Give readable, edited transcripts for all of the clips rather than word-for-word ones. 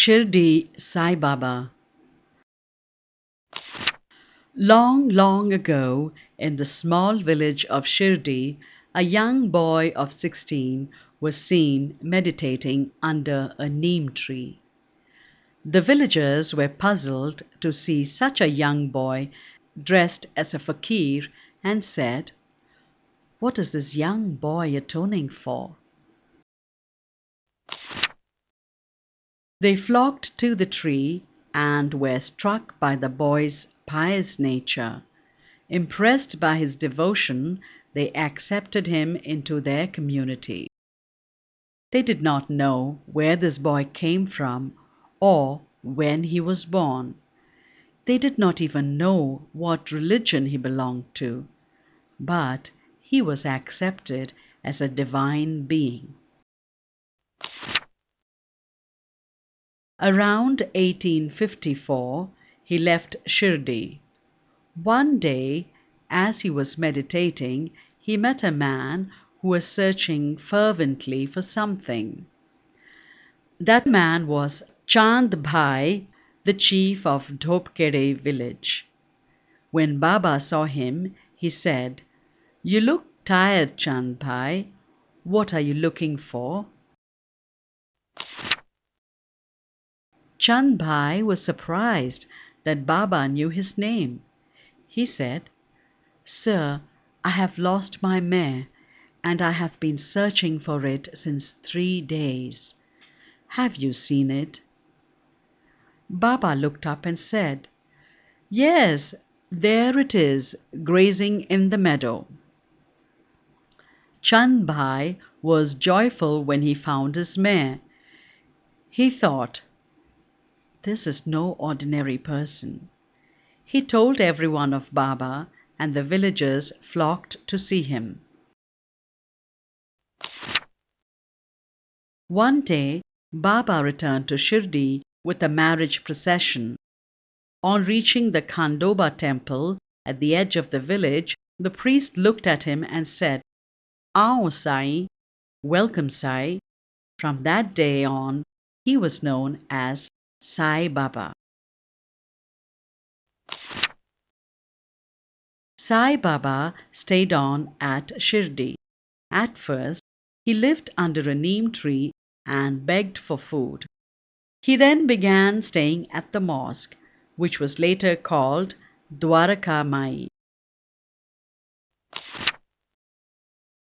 Shirdi Sai Baba. Long, long ago, in the small village of Shirdi, a young boy of 16 was seen meditating under a neem tree. The villagers were puzzled to see such a young boy dressed as a fakir and said, "What is this young boy atoning for?" They flocked to the tree and were struck by the boy's pious nature. Impressed by his devotion, they accepted him into their community. They did not know where this boy came from or when he was born. They did not even know what religion he belonged to, but he was accepted as a divine being. Around 1854, he left Shirdi. One day, as he was meditating, he met a man who was searching fervently for something. That man was Chandbhai, the chief of Dhopkere village. When Baba saw him, he said, "You look tired, Chandbhai. What are you looking for?" Chandbhai was surprised that Baba knew his name. He said, "Sir, I have lost my mare, and I have been searching for it since 3 days. Have you seen it?" Baba looked up and said, "Yes, there it is, grazing in the meadow." Chandbhai was joyful when he found his mare. He thought, "This is no ordinary person." He told everyone of Baba, and the villagers flocked to see him. One day, Baba returned to Shirdi with a marriage procession. On reaching the Khandoba temple at the edge of the village, the priest looked at him and said, "Aao Sai, welcome Sai." From that day on, he was known as Sai Baba. Sai Baba stayed on at Shirdi. At first, he lived under a neem tree and begged for food. He then began staying at the mosque, which was later called Dwaraka Mai.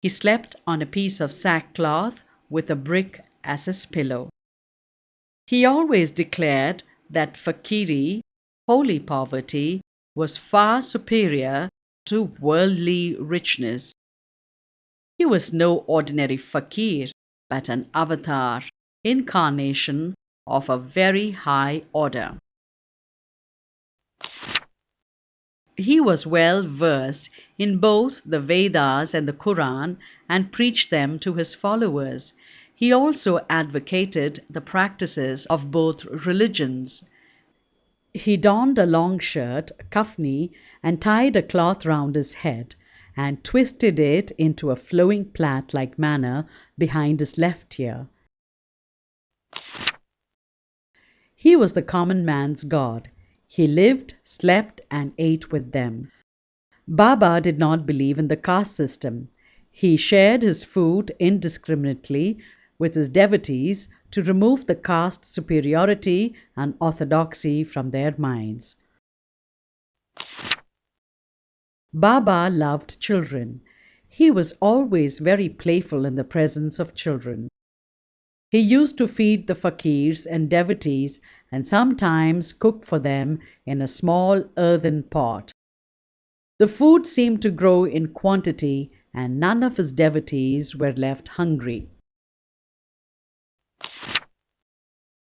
He slept on a piece of sackcloth with a brick as his pillow. He always declared that fakiri, holy poverty, was far superior to worldly richness. He was no ordinary fakir, but an Avataar, incarnation of a very high order. He was well versed in both the Vedas and the Quran and preached them to his followers. He also advocated the practices of both religions. He donned a long shirt, kafni, and tied a cloth round his head, and twisted it into a flowing plait-like manner behind his left ear. He was the common man's god. He lived, slept, and ate with them. Baba did not believe in the caste system. He shared his food indiscriminately with his devotees to remove the caste superiority and orthodoxy from their minds. Baba loved children. He was always very playful in the presence of children. He used to feed the fakirs and devotees and sometimes cook for them in a small earthen pot. The food seemed to grow in quantity and none of his devotees were left hungry.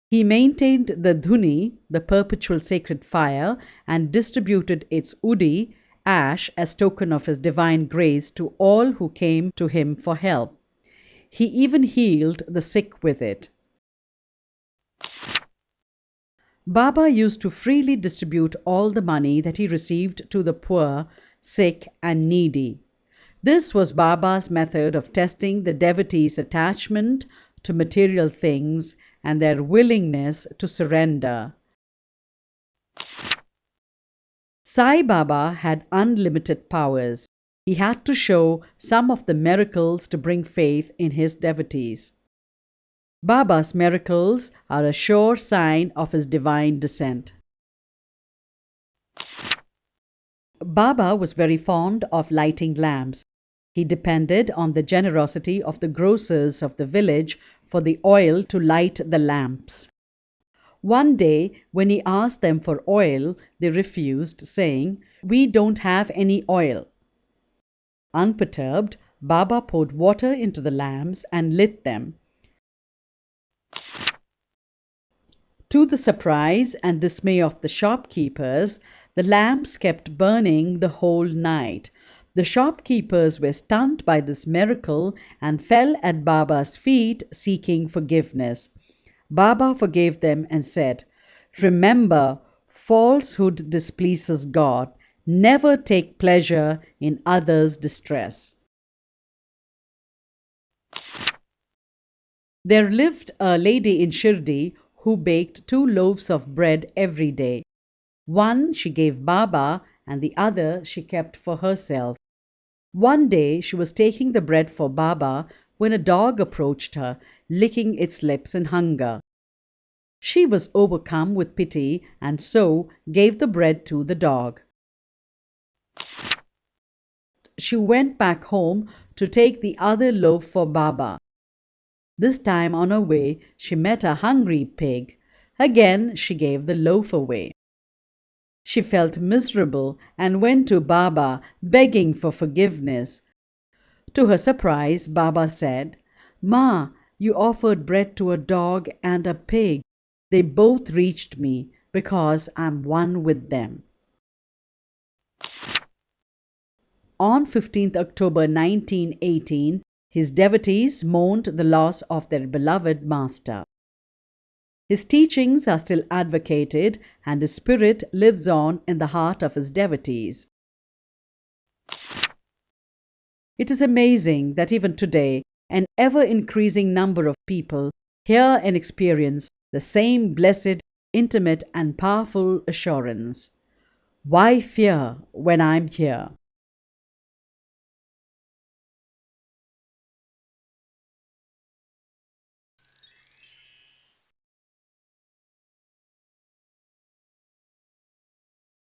He maintained the dhuni, the perpetual sacred fire, and distributed its udi, ash, as token of his divine grace to all who came to him for help. He even healed the sick with it. Baba used to freely distribute all the money that he received to the poor, sick, and needy. This was Baba's method of testing the devotee's attachment to material things and their willingness to surrender. Sai Baba had unlimited powers. He had to show some of the miracles to bring faith in his devotees. Baba's miracles are a sure sign of his divine descent. Baba was very fond of lighting lamps. He depended on the generosity of the grocers of the village for the oil to light the lamps. One day, when he asked them for oil, they refused, saying, "We don't have any oil." Unperturbed, Baba poured water into the lamps and lit them. To the surprise and dismay of the shopkeepers, the lamps kept burning the whole night. The shopkeepers were stunned by this miracle and fell at Baba's feet seeking forgiveness. Baba forgave them and said, "Remember, falsehood displeases God. Never take pleasure in others' distress." There lived a lady in Shirdi who baked 2 loaves of bread every day. One she gave Baba and the other she kept for herself. One day she was taking the bread for Baba when a dog approached her, licking its lips in hunger. She was overcome with pity and so gave the bread to the dog. She went back home to take the other loaf for Baba. This time on her way she met a hungry pig. Again she gave the loaf away. She felt miserable and went to Baba begging for forgiveness. To her surprise, Baba said, "Ma, you offered bread to a dog and a pig. They both reached me because I'm one with them." On 15th October 1918, his devotees mourned the loss of their beloved master. His teachings are still advocated and his spirit lives on in the heart of his devotees. It is amazing that even today an ever-increasing number of people hear and experience the same blessed, intimate and powerful assurance. Why fear when I'm here?